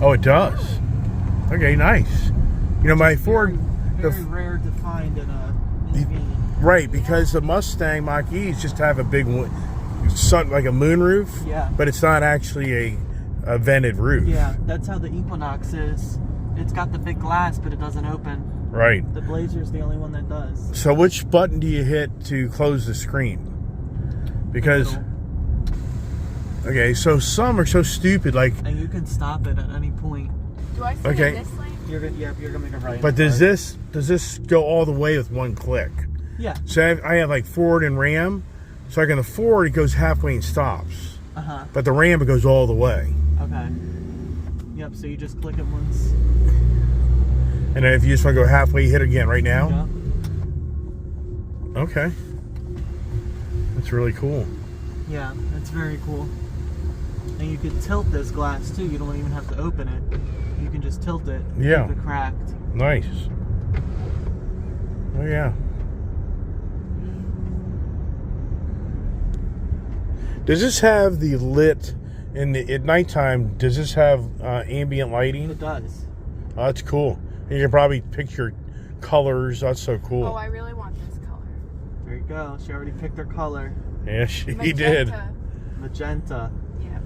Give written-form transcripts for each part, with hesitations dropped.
Oh, it does. Okay, nice. You know, my Ford... Very rare to find in a EV. Right, because the Mustang Mach-E's just have a big, like a moonroof. Yeah. But it's not actually a vented roof. Yeah, that's how the Equinox is. It's got the big glass, but it doesn't open. Right. The Blazer's the only one that does. So which button do you hit to close the screen? Because... Okay, so some are so stupid, like... And you can stop it at any point. Do I stay in this lane? You're gonna make a right. But does this go all the way with one click? Yeah. So I have like Ford and Ram. So like on the Ford, it goes halfway and stops. But the Ram, it goes all the way. Okay. Yep, so you just click it once. And then if you just want to go halfway, you hit it again right now? Yeah. Okay. That's really cool. Yeah, it's very cool. And you could tilt this glass too. You don't even have to open it. You can just tilt it. Yeah. Keep it cracked. Nice. Oh yeah. Does this have the lit at nighttime? Does this have ambient lighting? It does. Oh, that's cool. You can probably pick your colors. That's so cool. Oh, I really want this color. There you go. She already picked her color. Yeah, she Magenta. did. Magenta. Yeah.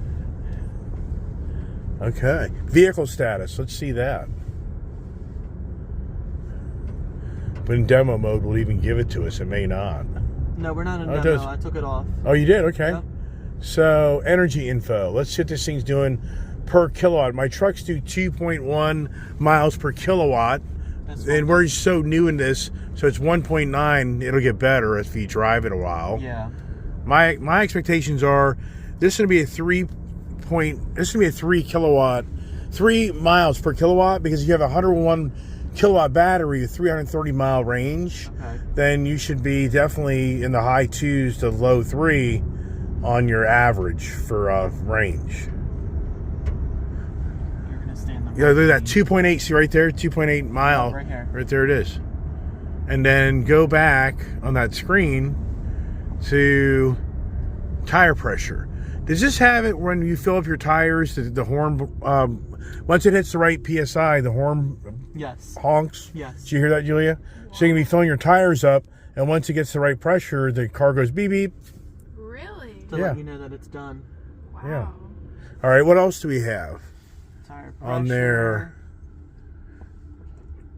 Okay. Vehicle status. Let's see that. But in demo mode, we'll even give it to us. It may not. No, we're not in Oh, it demo. does. I took it off. Oh, you did? Okay. Yep. So, energy info. Let's see what this thing's doing per kilowatt. My trucks do 2.1 miles per kilowatt. And we're so new in this, so it's 1.9. It'll get better if you drive it a while. Yeah. My expectations are this is going to be a 3 kilowatt, 3 miles per kilowatt, because if you have a 101 kilowatt battery with 330 mile range, then you should be definitely in the high 2s to low 3 on your average for range. You're gonna stay in the Yeah, look at that 2.8. See right there, 2.8 mile. right here. Right there it is. And then go back on that screen to tire pressure. Does this have it when you fill up your tires? The horn, once it hits the right PSI, the horn honks? Yes. Did you hear that, Julia? So you can be filling your tires up, and once it gets the right pressure, the car goes beep beep. Really? To let you know that it's done. Wow. Yeah. All right, what else do we have Tire pressure. on their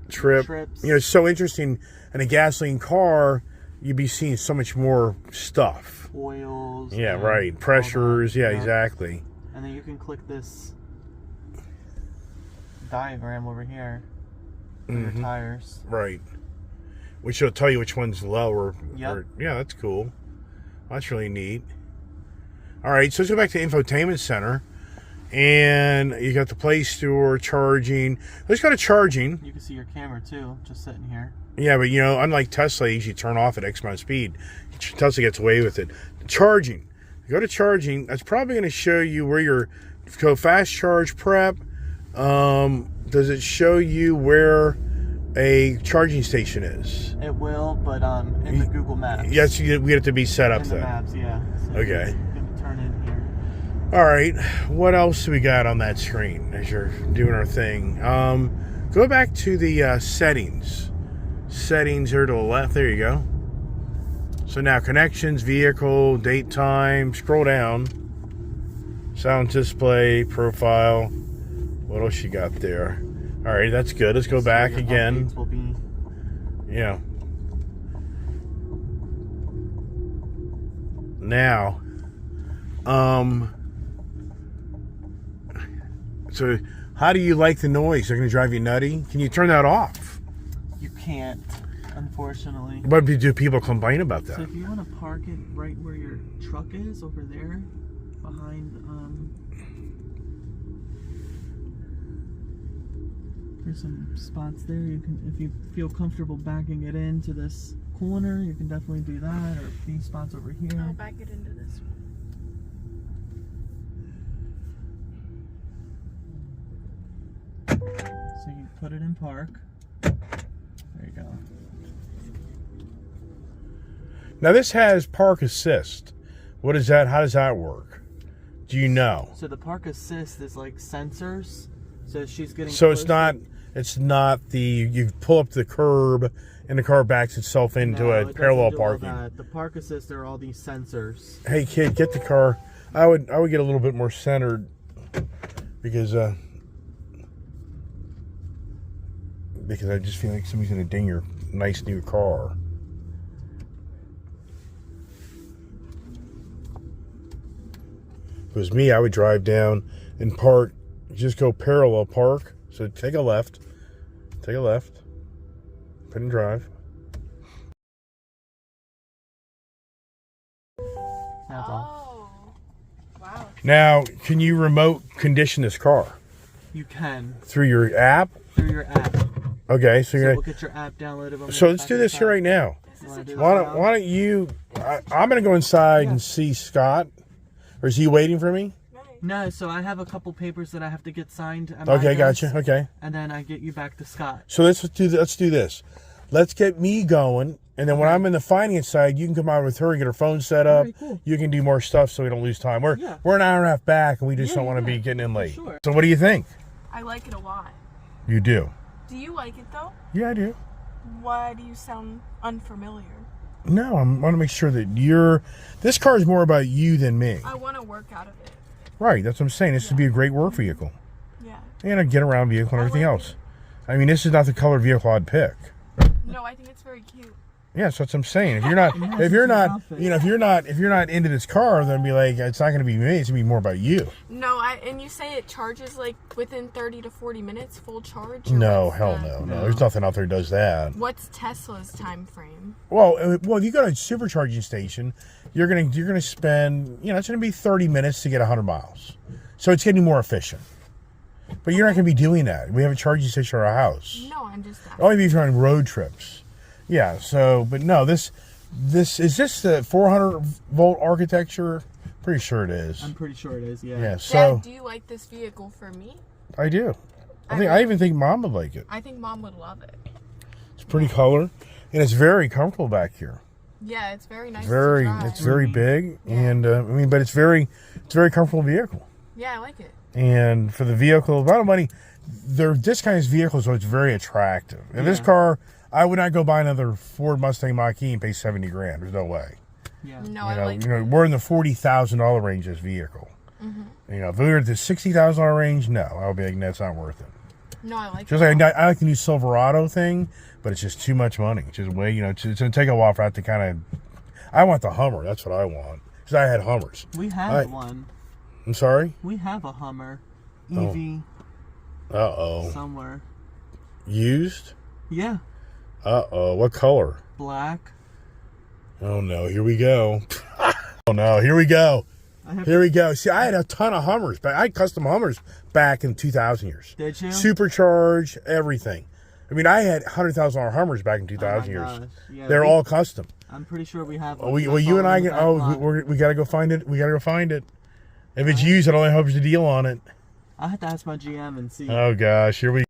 trip? Trips. You know, it's so interesting. In a gasoline car, you'd be seeing so much more stuff. Oils. Yeah, right. Pressures. Yeah, Yeah. exactly. And then you can click this diagram over here for your tires. Right. Which will tell you which one's lower. Yep. Yeah, that's cool. That's really neat. All right, so let's go back to Infotainment Center. And you got the Play Store, charging. Let's go to charging. You can see your camera too, just sitting here. Yeah, but you know, unlike Tesla, you usually turn off at X amount of speed. Tesla gets away with it. Charging. Go to charging. That's probably going to show you where your go fast charge prep. Does it show you where a charging station is? It will, but in the Google Maps. Yes, we have to be set up in the then. maps, yeah. So Okay. you can turn in here. All right. What else do we got on that screen as you're doing our thing? Go back to the settings. Settings here to the left. There you go. So now connections, vehicle, date, time. Scroll down. Sound display, profile. What else you got there? All right, that's good. Let's go back again. Will be... Yeah. Now, so how do you like the noise? They're going to drive you nutty? Can you turn that off? You can't, unfortunately. But do people complain about that? So if you want to park it right where your truck is, over there, behind, there's some spots there. You can, if you feel comfortable backing it into this corner, you can definitely do that, or these spots over here. I'll back it into this one. So you put it in park. There you go. Now this has park assist. What is that? How does that work? Do you know? So the park assist is like sensors. So she's getting. So it's closer. not the you pull up to the curb and the car backs itself into No, a it doesn't parallel do all parking. that. The park assist are all these sensors. Hey kid, get the car. I would get a little bit more centered because I just feel like somebody's gonna ding your nice new car. If it was me, I would drive down and park, just go parallel park. So take a left, put in drive. That's all. Oh. Wow. Now, can you remote condition this car You can through your app? through your app. Okay, so So you're we'll get your app downloaded. so let's do this here right now. This You is wanna a do trial. this? Why don't you? I'm gonna go inside and see Scott, or is he waiting for me? No, so I have a couple papers that I have to get signed. At my Okay, desk, gotcha. Okay, And then I get you back to Scott. so let's do this. Let's get me going, and then when Okay. I'm in the finance side, you can come out with her and get her phone set up. Alright, cool. You can do more stuff so we don't lose time. We're Yeah. we're an hour and a half back, and we just Yeah, don't want to yeah, be getting in late. sure. So what do you think? I like it a lot. You do? Do you like it though? Yeah, I do. Why do you sound unfamiliar? No, I want to make sure that this car is more about you than me. I want to work out of it. Right, that's what I'm saying. This would be a great work vehicle. Yeah. And a get around vehicle and I everything like else. I mean, this is not the color vehicle I'd pick. No, I think it's very cute. Yeah, that's what I'm saying. If you're not, if you're not, you know, if you're not into this car, then be like, it's not going to be me. It's going to be more about you. No, and you say it charges like within 30 to 40 minutes, full charge? Or No, what's hell the- no. There's nothing out there that does that. What's Tesla's time frame? Well, if you go to a supercharging station, you're gonna spend, it's gonna be 30 minutes to get 100 miles. So it's getting more efficient. But you're not gonna be doing that. We have a charging station at our house. No, I'm just asking. Only if you're on road trips. Yeah. So, but no, this is this the 400 volt architecture? Pretty sure it is. I'm pretty sure it is, yeah. Yeah. So Dad, do you like this vehicle for me? I do. I even think Mom would like it. I think Mom would love it. It's pretty color, and it's very comfortable back here. Yeah, it's very nice Very, to drive. it's very big, Yeah. and but it's very comfortable vehicle. Yeah, I like it. And for the vehicle, a lot of money, this kind of vehicle, so it's very attractive. And this car, I would not go buy another Ford Mustang Mach-E and pay $70 grand. There's no way. Yeah. No, I like We're in the $40,000 range. This vehicle. If we were at the $60,000 range, no, I would be like, that's not worth it. No, I like Just it. like I like the new Silverado thing, but it's just too much money. It's just way, it's gonna take a while for that to kind of. I want the Hummer. That's what I want. Because I had Hummers. We have one. I'm sorry. We have a Hummer Oh. EV somewhere. Used. Yeah. What color? Black. Oh no, here we go. Oh no, here we go. Here we go. See, I had a ton of Hummers, but I had custom Hummers back in 2000 years. Did you? Supercharged, everything. I mean, I had $100,000 Hummers back in 2000 years. gosh. Yeah, They're all custom. I'm pretty sure we have. Well, you and I can. We gotta go find it. We gotta go find it. If it's used, I only hope there's a deal on it. I have to ask my GM and see. Oh gosh, here we.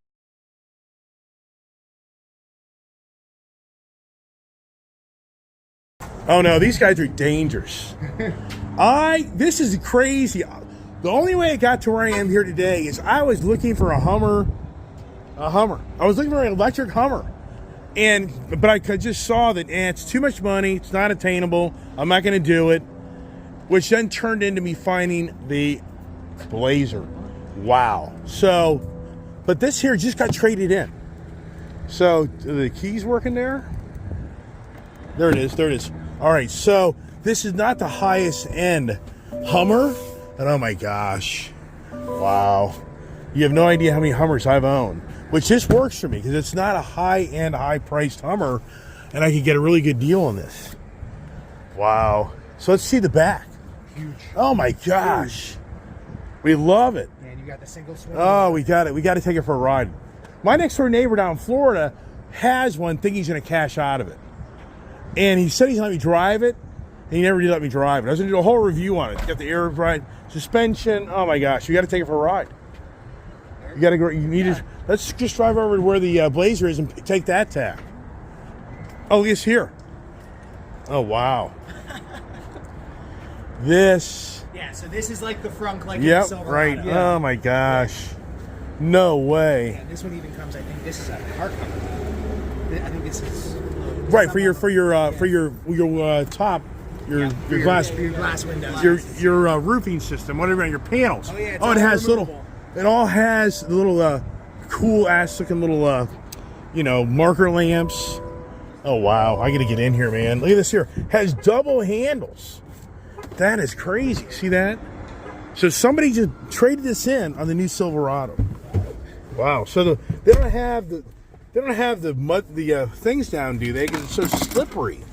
Oh no, these guys are dangerous. This is crazy. The only way I got to where I am here today is I was looking for a Hummer. I was looking for an electric Hummer. But I just saw that it's too much money. It's not attainable. I'm not going to do it. Which then turned into me finding the Blazer. Wow. So, but this here just got traded in. So, are the keys working there? There it is. There it is. All right. So, this is not the highest end Hummer. And oh my gosh. Wow. You have no idea how many Hummers I've owned. Which this works for me because it's not a high-end, high-priced Hummer, and I could get a really good deal on this. Wow. So let's see the back. Huge. Oh my gosh. We love it. And you got the single swing. Oh, we got it. We got to take it for a ride. My next door neighbor down in Florida has one, thinking he's going to cash out of it. And he said he's going to let me drive it, and he never did let me drive it. I was going to do a whole review on it. You got the air ride, suspension. Oh my gosh. You got to take it for a ride. You got to go. You need to. Let's just drive over to where the Blazer is and take that tap. Oh, it's here. Oh wow. This. Yeah, so this is like the front, like in Yep. the Silverado. Right. Yeah. Oh my gosh. No way. Yeah, this one even comes. I think this is a car cover. I think this is Right, for your top, your glass, for your glass windows. your roofing system, whatever, your panels. Oh, yeah, it's it all has removable. it all has the little cool ass looking little marker lamps. Oh wow, I gotta get in here, man. Look at this here. Has double handles. That is crazy. See that? So somebody just traded this in on the new Silverado. Wow. So they don't have the mud, the things down, do they? Because it's so slippery.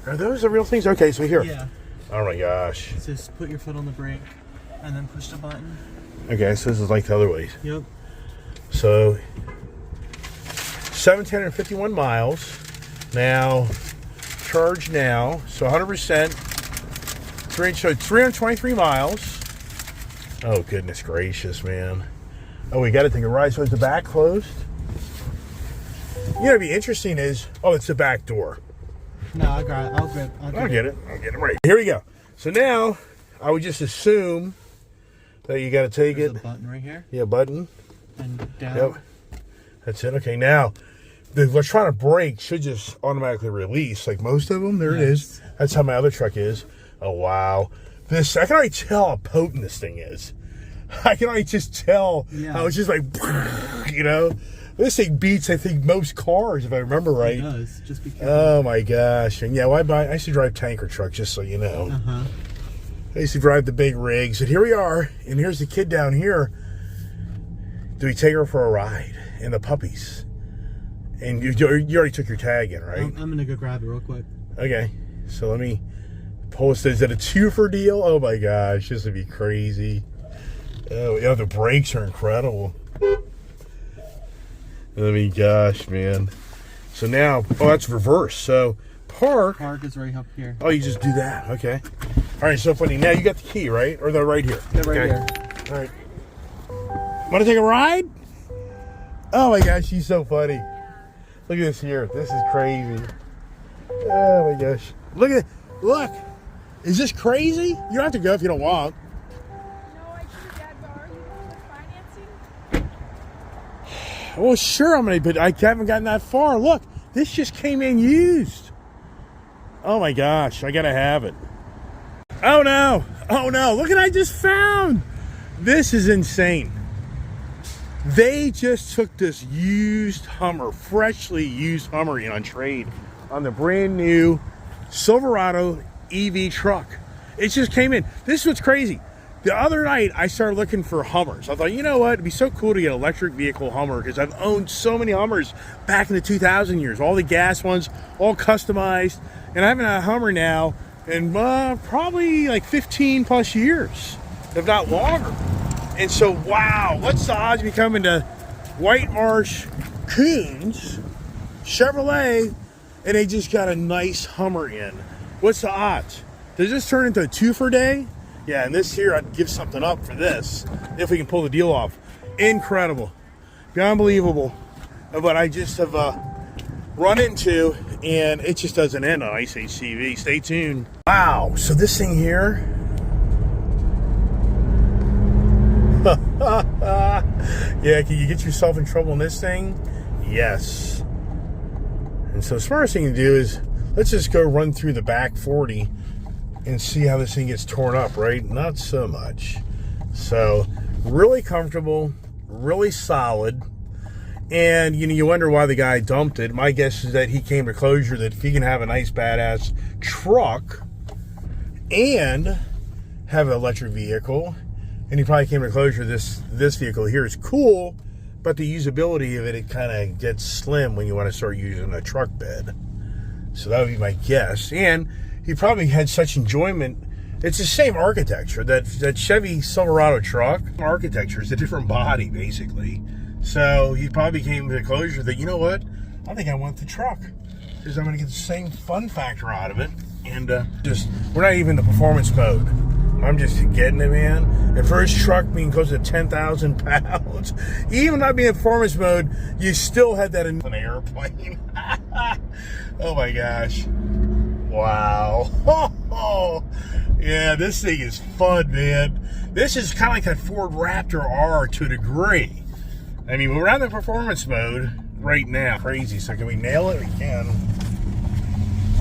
Are those the real things? Okay, so here. Yeah. Oh my gosh. Just put your foot on the brake and then push the button. Okay, so this is like the other ways. Yep. So 1,751 miles. Now, charge now. So 100%. 323 miles. Oh, goodness gracious, man. Oh, we got to take a ride. So is the back closed? You know, what'd be interesting is, it's the back door. No, I'll get it. I'll get it right. Here we go. So now, I would just assume that you got to take There's it. a button right here. Yeah, button. And down. Yep. That's it. Okay, now, the electronic brake should just automatically release, like most of them. There it is. That's how my other truck is. Oh, wow. I can already tell how potent this thing is. I can already just tell how it's just like, This thing beats, I think, most cars, if I remember right. It does. Just be careful. Oh, my gosh. And yeah, I used to drive tanker trucks, just so you know. Uh-huh. I used to drive the big rigs. And here we are. And here's the kid down here. Do we take her for a ride? And the puppies. And you already took your tag in, right? I'm going to go grab it real quick. Okay. So let me post it. Is it a 2-for deal? Oh, my gosh. This would be crazy. Oh, yeah, the brakes are incredible. I mean, gosh, man. So now, that's reverse. So park. Park is right up here. Oh, you just do that. Okay. All right, so funny. Now you got the key, right? Or they're right here? They're right here. All right. Want to take a ride? Oh, my gosh, she's so funny. Look at this here. This is crazy. Oh, my gosh. Look at it. Look. Is this crazy? You don't have to go if you don't want. Well, sure, but I haven't gotten that far. Look, this just came in used. Oh my gosh, I gotta have it. Oh no, look what I just found. This is insane. They just took this used Hummer, freshly used Hummer in on trade on the brand new Silverado EV truck. It just came in. This is what's crazy. The other night, I started looking for Hummers. I thought, you know what? It'd be so cool to get an electric vehicle Hummer because I've owned so many Hummers back in the 2000 years. All the gas ones, all customized. And I haven't had a Hummer now in probably like 15 plus years, if not longer. And so, wow, what's the odds of me coming to White Marsh Coons Chevrolet and they just got a nice Hummer in? What's the odds? Does this turn into a 2-for day? Yeah, and this here, I'd give something up for this, if we can pull the deal off. Incredible. Unbelievable. What I just have run into, and it just doesn't end on Ice Age TV. Stay tuned. Wow, so this thing here. Yeah, can you get yourself in trouble in this thing? Yes. And so the smartest thing to do is, let's just go run through the back 40 and see how this thing gets torn up, right? Not so much. So, really comfortable, really solid. And, you wonder why the guy dumped it. My guess is that he came to closure that if he can have a nice, badass truck and have an electric vehicle, and he probably came to closure this vehicle here is cool, but the usability of it kind of gets slim when you want to start using a truck bed. So that would be my guess. And he probably had such enjoyment. It's the same architecture. That Chevy Silverado truck architecture is a different body, basically. So he probably came to the closure that, you know what? I think I want the truck because I'm going to get the same fun factor out of it. And we're not even in the performance mode. I'm just getting it, man. And for his truck being close to 10,000 pounds, even not being in performance mode, you still had that in an airplane. Oh my gosh. Wow. Yeah, this thing is fun, man. This is kind of like that Ford Raptor R to a degree. I mean, we're on the performance mode right now. Crazy. So can we nail it? We can.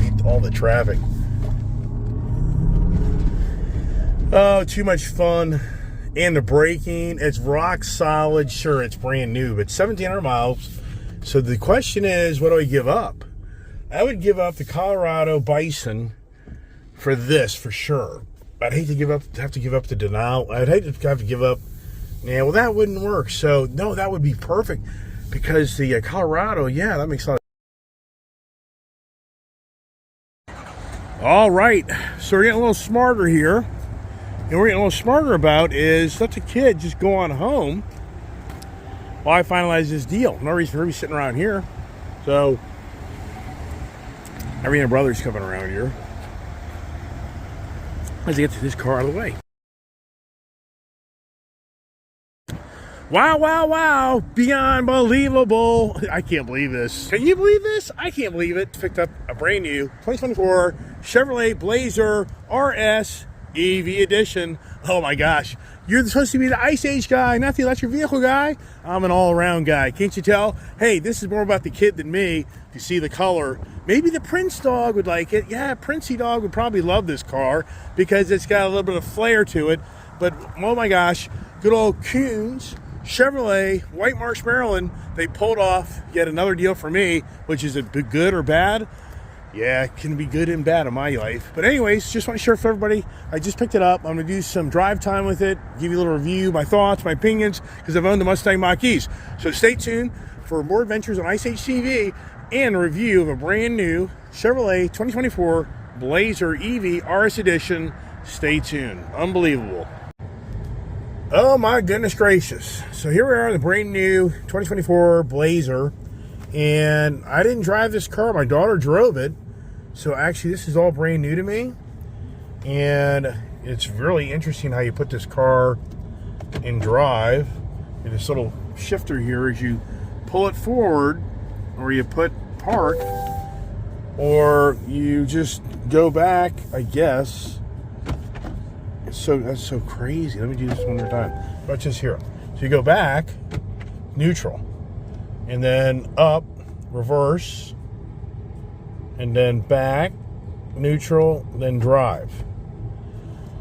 Beat all the traffic. Oh, too much fun. And the braking, it's rock solid. Sure, it's brand new, but 1,700 miles. So the question is, what do I give up? I would give up the Colorado Bison for this, for sure. I'd hate to have to give up the Denali. I'd hate to have to give up. Yeah, well, that wouldn't work. So, no, that would be perfect because the Colorado, yeah, that makes a lot of. All right, so we're getting a little smarter here. And we're getting a little smarter about is let the kid just go on home while I finalize this deal. No reason for me sitting around here. So, every and brother's coming around here. Let's get this car out of the way. Wow, wow, wow. Beyond believable. I can't believe this. Can you believe this? I can't believe it. Picked up a brand new 2024 Chevrolet Blazer RS EV edition. Oh my gosh. You're supposed to be the Ice Age guy, not the electric vehicle guy. I'm an all-around guy. Can't you tell? Hey, this is more about the kid than me. If you see the color, maybe the Prince dog would like it. Yeah, Princey dog would probably love this car because it's got a little bit of flair to it. But, oh my gosh, good old Coons Chevrolet, White Marsh, Maryland. They pulled off yet another deal for me, which is it good or bad? Yeah, it can be good and bad in my life. But anyways, just want to share for everybody. I just picked it up. I'm going to do some drive time with it, give you a little review, my thoughts, my opinions, because I've owned the Mustang Mach-E's. So stay tuned for more adventures on Ice Age TV and a review of a brand new Chevrolet 2024 Blazer EV RS Edition. Stay tuned. Unbelievable. Oh my goodness gracious. So here we are, the brand new 2024 Blazer. And I didn't drive this car. My daughter drove it. So actually, this is all brand new to me. And it's really interesting how you put this car in drive. And this little shifter here is you pull it forward, or you put park, or you just go back, I guess. That's so crazy. Let me do this one more time. Watch this here. So you go back, neutral, and then up, reverse, and then back, neutral, then drive.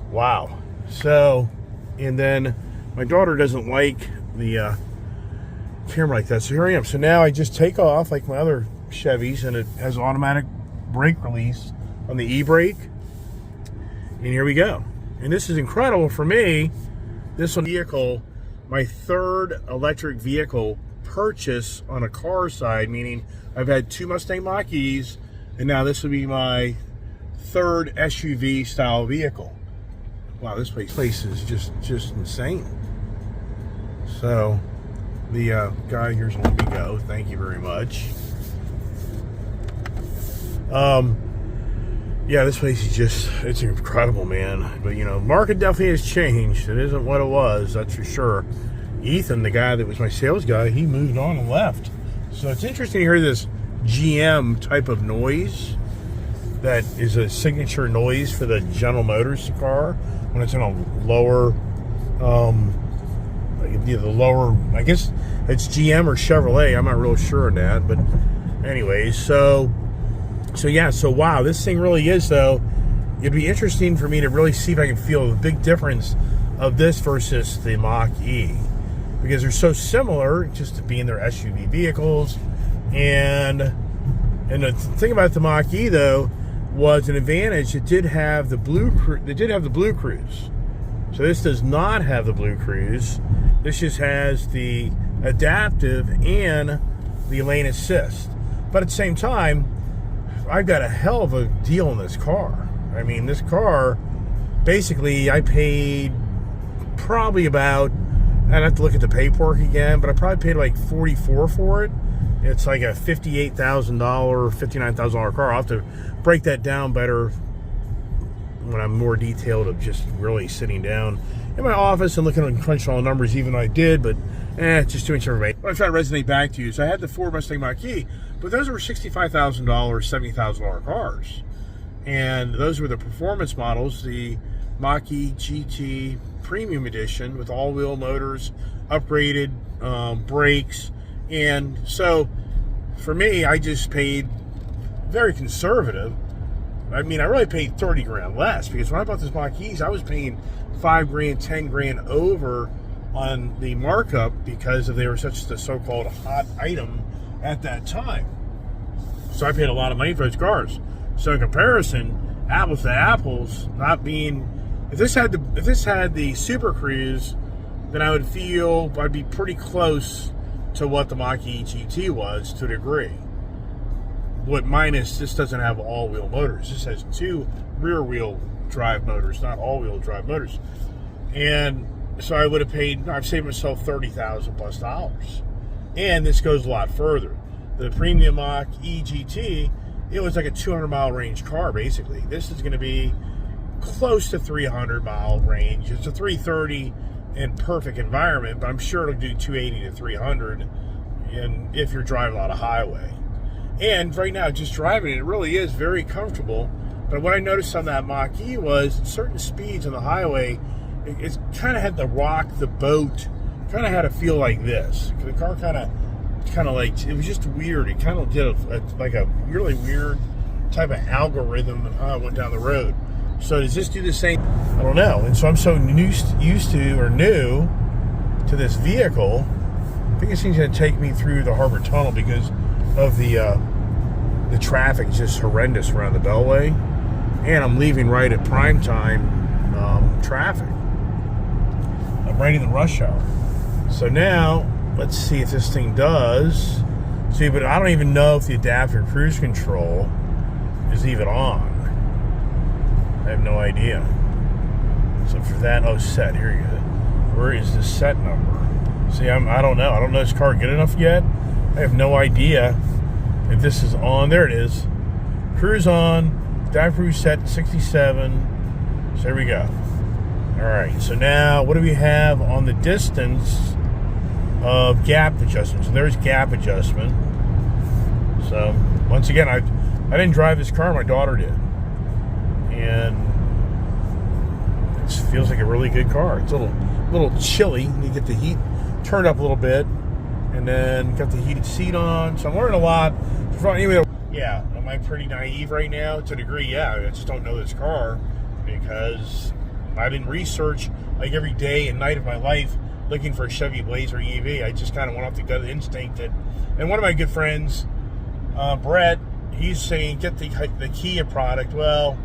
Wow. So, and then my daughter doesn't like the camera like that. So here I am. So now I just take off like my other Chevys, and it has automatic brake release on the e-brake. And here we go. And this is incredible for me. This one vehicle, my third electric vehicle purchase on a car side, meaning I've had two Mustang Mach-E's, and now this will be my third SUV style vehicle. Wow, this place is just insane. So the guy here's let me go. Thank you very much. Yeah, this place is it's incredible, man. But you know, market definitely has changed. It isn't what it was, that's for sure. Ethan, the guy that was my sales guy, he moved on and left. So it's interesting to hear this GM type of noise that is a signature noise for the General Motors car when it's in a lower, the lower, I guess it's GM or Chevrolet. I'm not real sure on that, but anyways, so yeah, so wow, this thing really is, though. It'd be interesting for me to really see if I can feel the big difference of this versus the Mach-E, because they're so similar, just to being their SUV vehicles. And the thing about the Mach-E, though, was an advantage. It did have the Blue Cruise. So this does not have the Blue Cruise. This just has the adaptive and the lane assist. But at the same time, I've got a hell of a deal in this car. I mean, this car, basically, I paid probably about, I'd have to look at the paperwork again, but I probably paid like $44 for it. It's like a $58,000, $59,000 car. I'll have to break that down better when I'm more detailed of just really sitting down in my office and looking at crunching all the numbers, even though I did, but it's just too much information. What I'm trying to resonate back to you is I had the Ford Mustang Mach-E, but those were $65,000, $70,000 cars. And those were the performance models, the Mach-E GT Premium Edition with all-wheel motors, upgraded brakes. And so for me, I just paid very conservative. I mean, I really paid 30 grand less, because when I bought this Mach-E's, I was paying 5 grand, 10 grand over on the markup because they were such the so-called hot item at that time. So I paid a lot of money for those cars. So in comparison, apples to apples, not being, if this had the Super Cruise, then I would feel I'd be pretty close to what the Mach-E GT was to a degree. What minus, this doesn't have all-wheel motors. This has 2 rear-wheel drive motors, not all-wheel drive motors. And so I would have paid, I've saved myself $30,000 plus. And this goes a lot further. The Premium Mach-E GT, it was like a 200-mile range car, basically. This is going to be close to 300-mile range. It's a 330 in perfect environment, but I'm sure it'll do 280 to 300 if you're driving a lot of highway. And right now, just driving it really is very comfortable. But what I noticed on that Mach-E was certain speeds on the highway, it kind of had to rock the boat, kind of had to feel like this. The car kind of like, it was just weird. It kind of did like a really weird type of algorithm and how it went down the road. So does this do the same? I don't know. And so I'm so used to or new to this vehicle. I think it's going to take me through the Harbor Tunnel because of the traffic is just horrendous around the Beltway, and I'm leaving right at prime time traffic. I'm right in the rush hour. So now let's see if this thing does. See, but I don't even know if the adaptive cruise control is even on. I have no idea. So for that, set, here you go. Where is the set number? See, I don't know. I don't know this car good enough yet. I have no idea if this is on. There it is. Cruise on. Adaptive cruise set 67. So there we go. All right. So now, what do we have on the distance of gap adjustment? So there's gap adjustment. So once again, I didn't drive this car. My daughter did. And it feels like a really good car. It's a little chilly. You get the heat turned up a little bit, and then got the heated seat on. So I'm learning a lot. Anyway, yeah, am I pretty naive right now? To a degree, yeah. I just don't know this car because I didn't research like every day and night of my life looking for a Chevy Blazer EV. I just kind of went off the gut instinct. And one of my good friends, Brett, he's saying get the Kia product. Well,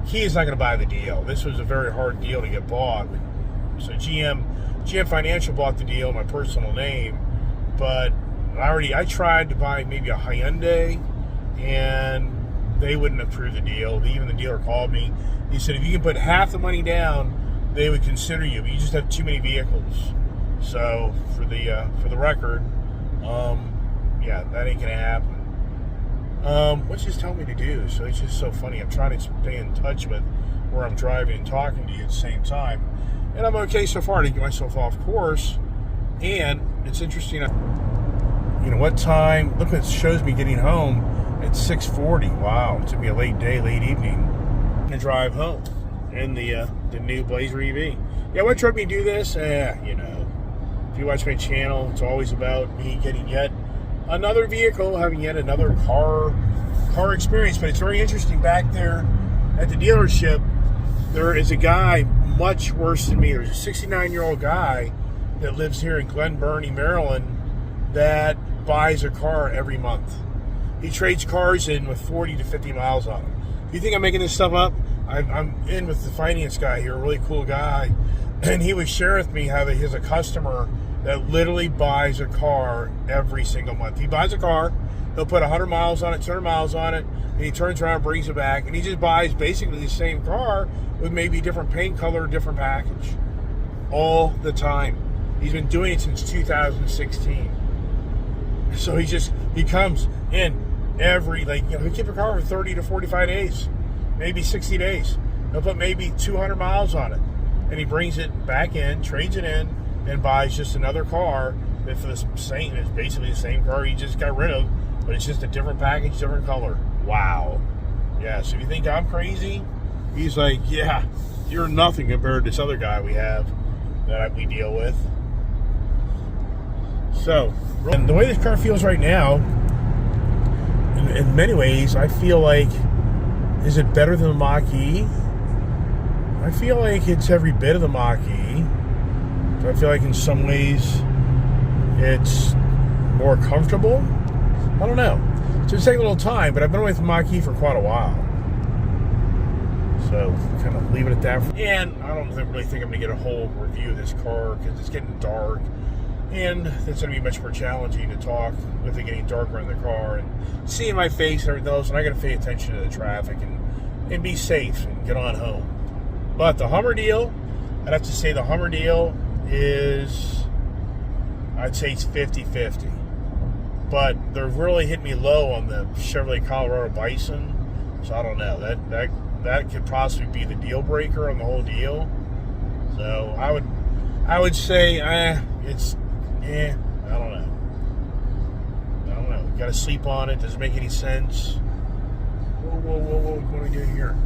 Kia's not going to buy the deal. This was a very hard deal to get bought. So GM Financial bought the deal in my personal name, but I tried to buy maybe a Hyundai, and they wouldn't approve the deal. Even the dealer called me. He said, if you can put half the money down, they would consider you, but you just have too many vehicles. So for the record, yeah, that ain't going to happen. What's this telling me to do? So it's just so funny. I'm trying to stay in touch with where I'm driving and talking to you at the same time. And I'm okay so far to get myself off course. And it's interesting, you know, what time, look, it shows me getting home at 6:40. Wow, it took me a late day, late evening to drive home in the new Blazer EV. Yeah, what drove me to do this? You know, if you watch my channel, it's always about me getting yet another vehicle, having yet another car experience. But it's very interesting. Back there at the dealership, there is a guy much worse than me. There's a 69-year-old guy that lives here in Glen Burnie, Maryland, that buys a car every month. He trades cars in with 40 to 50 miles on them. You think I'm making this stuff up? I'm in with the finance guy here, a really cool guy, and he was sharing with me how he has a customer that literally buys a car every single month. He buys a car, he'll put 100 miles on it, 200 miles on it, and he turns around and brings it back, and he just buys basically the same car with maybe different paint color, different package, all the time. He's been doing it since 2016. So he comes in every, he'll keep a car for 30 to 45 days, maybe 60 days. He'll put maybe 200 miles on it, and he brings it back in, trades it in, and buys just another car that for the same, it's basically the same car he just got rid of, but it's just a different package, different color. Wow. Yeah, so if you think I'm crazy, he's like, yeah, you're nothing compared to this other guy we have that we deal with. So, and the way this car feels right now, in many ways, I feel like, is it better than the Mach-E? I feel like it's every bit of the Mach-E. So I feel like in some ways it's more comfortable. I don't know. So it's taking a little time, but I've been with the Mach-E for quite a while. So kind of leave it at that. And I don't really think I'm going to get a whole review of this car because it's getting dark. And it's going to be much more challenging to talk with it getting darker in the car and seeing my face and everything else. And I got to pay attention to the traffic and be safe and get on home. But the Hummer deal, I'd have to say the Hummer deal is, I'd say it's 50-50. But they're really hitting me low on the Chevrolet Colorado Bison. So I don't know. That could possibly be the deal breaker on the whole deal. So I would say I don't know. Got to sleep on it. Doesn't make any sense. Whoa, what are we doing here?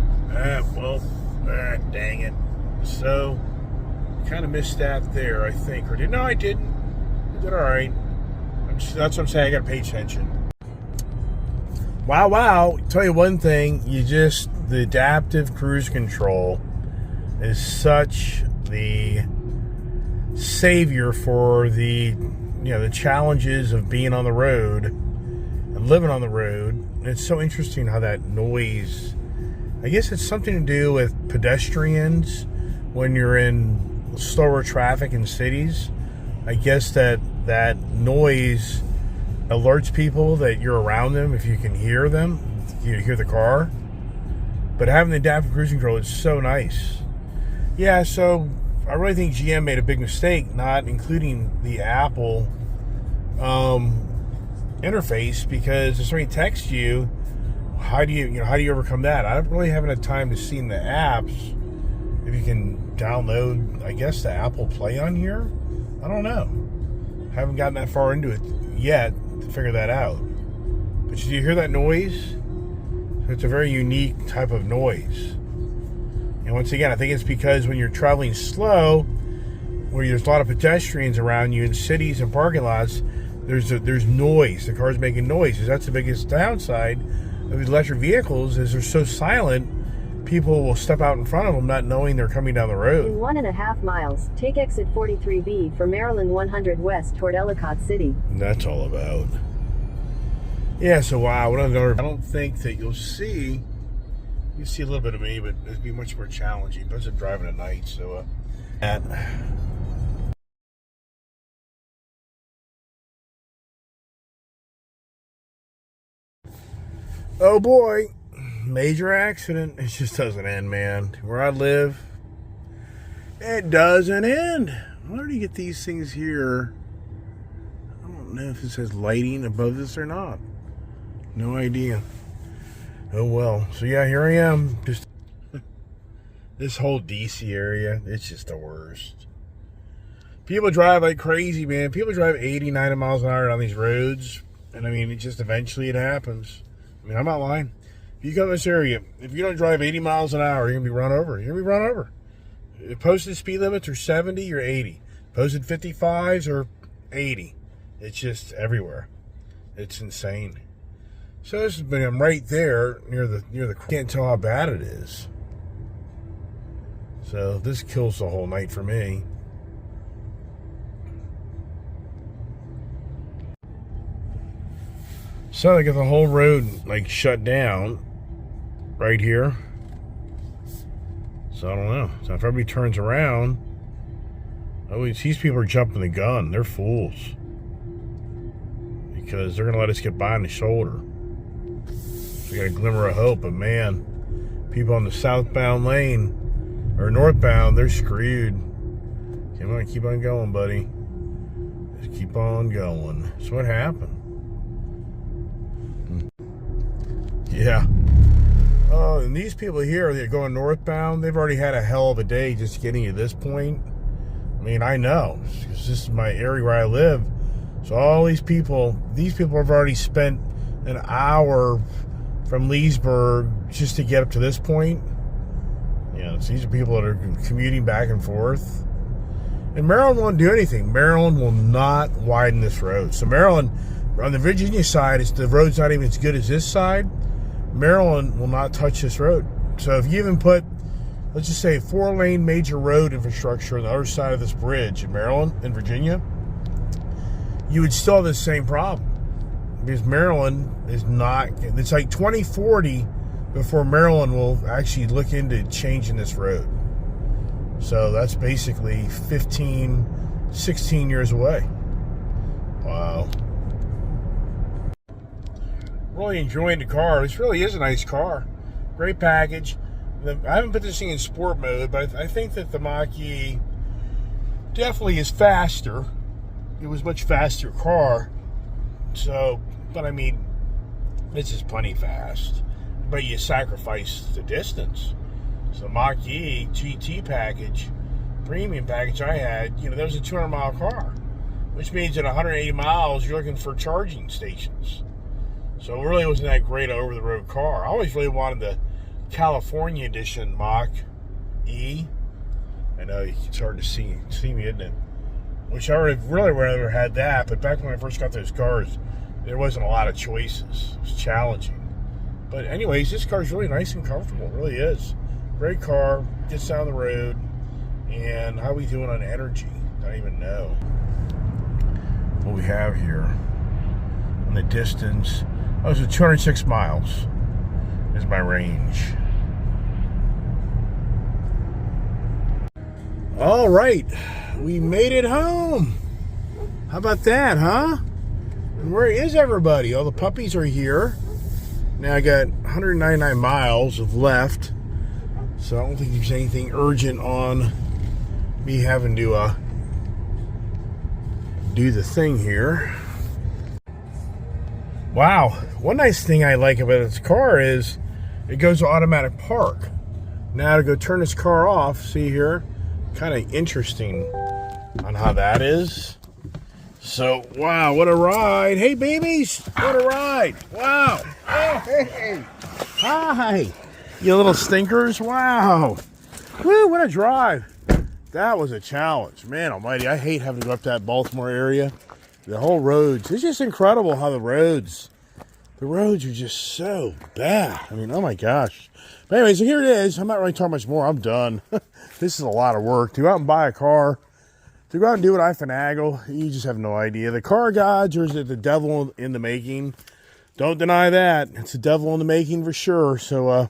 Dang it. So, kind of missed that there, I think. No, I didn't. I did all right. That's what I'm saying. I got to pay attention. Wow. Tell you one thing. The adaptive cruise control is such the savior for the challenges of being on the road and living on the road. It's so interesting how that noise, I guess it's something to do with pedestrians when you're in slower traffic in cities. I guess that noise alerts people that you're around them if you can hear them, you hear the car. But having the adaptive cruise control is so nice. Yeah, so I really think GM made a big mistake not including the Apple interface, because if somebody texts you, how do you overcome that? I don't really have enough time to see in the apps if you can download, I guess, the Apple Play on here. I don't know. Haven't gotten that far into it yet to figure that out. But do you hear that noise? It's a very unique type of noise. And once again, I think it's because when you're traveling slow, where there's a lot of pedestrians around you in cities and parking lots, there's noise. The car's making noise. That's the biggest downside of these electric vehicles, is they're so silent, people will step out in front of them not knowing they're coming down the road. In 1.5 miles, take exit 43B for Maryland 100 West toward Ellicott City. And that's all about. Yeah, so wow, I don't think that you'll see a little bit of me, but it'd be much more challenging. Plus I'm driving at night, so oh boy, major accident. It just doesn't end, man. Where I live, it doesn't end. Where do you get these things here? I don't know if it says lighting above this or not. No idea. Oh well. So yeah, here I am. Just this whole DC area, it's just the worst. People drive like crazy, man. People drive 80, 90 miles an hour on these roads. And I mean, it just eventually it happens. I mean, I'm not lying. If you come to this area, if you don't drive 80 miles an hour, you're going to be run over. You're going to be run over. Posted speed limits are 70 or 80. Posted 55s or 80. It's just everywhere. It's insane. So this has been, I'm right there near the can't tell how bad it is. So this kills the whole night for me. So they got the whole road like shut down right here. So I don't know. So if everybody turns around, these people are jumping the gun. They're fools. Because they're gonna let us get by on the shoulder. We got a glimmer of hope, but man, people on the southbound lane or northbound, they're screwed. Come on, keep on going, buddy. Just keep on going. So what happened? Yeah. Oh, and these people here, they're going northbound. They've already had a hell of a day just getting to this point. I mean, I know. This is my area where I live. So all these people have already spent an hour from Leesburg just to get up to this point. You know, so these are people that are commuting back and forth. And Maryland won't do anything. Maryland will not widen this road. So Maryland, on the Virginia side, the road's not even as good as this side. Maryland will not touch this road. So if you even put, let's just say, 4-lane major road infrastructure on the other side of this bridge in Maryland and Virginia, you would still have the same problem. Because Maryland is not, it's like 2040 before Maryland will actually look into changing this road. So that's basically 15, 16 years away. Wow. Really enjoying the car. This really is a nice car. Great package. I haven't put this thing in sport mode, but I think that the Mach-E definitely is faster. It was a much faster car. So, but I mean, this is plenty fast. But you sacrifice the distance. So Mach-E GT package, premium package I had, you know, that was a 200-mile car, which means at 180 miles, you're looking for charging stations. So it really wasn't that great an over-the-road car. I always really wanted the California edition Mach-E. I know it's hard to see me, isn't it? Which I would really rather had that, but back when I first got those cars, there wasn't a lot of choices. It was challenging. But anyways, this car's really nice and comfortable. It really is. Great car, gets down the road. And how are we doing on energy? I don't even know what we have here. On the distance, oh, so 206 miles is my range. All right, we made it home. How about that, huh? And where is everybody? All the puppies are here. Now I got 199 miles of left, so I don't think there's anything urgent on me having to do the thing here. Wow, one nice thing I like about this car is it goes to automatic park. Now to go turn this car off, see here, kind of interesting on how that is. So, wow, what a ride. Hey, babies, what a ride. Wow. Oh, hey. Hi. You little stinkers. Wow. Woo, what a drive. That was a challenge. Man almighty, I hate having to go up that Baltimore area. The whole roads. It's just incredible how the roads are just so bad. I mean, oh my gosh. But anyway, so here it is. I'm not really talking much more. I'm done. This is a lot of work. To go out and buy a car, to go out and do what I finagle, you just have no idea. The car gods, or is it the devil in the making? Don't deny that. It's the devil in the making for sure. So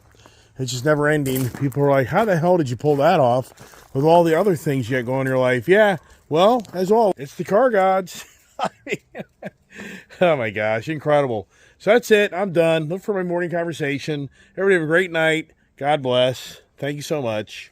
it's just never ending. People are like, how the hell did you pull that off with all the other things you got going in your life? Yeah, well, as always, it's the car gods. Oh my gosh, incredible. So that's it. I'm done. Look for my morning conversation. Everybody have a great night. God bless. Thank you so much.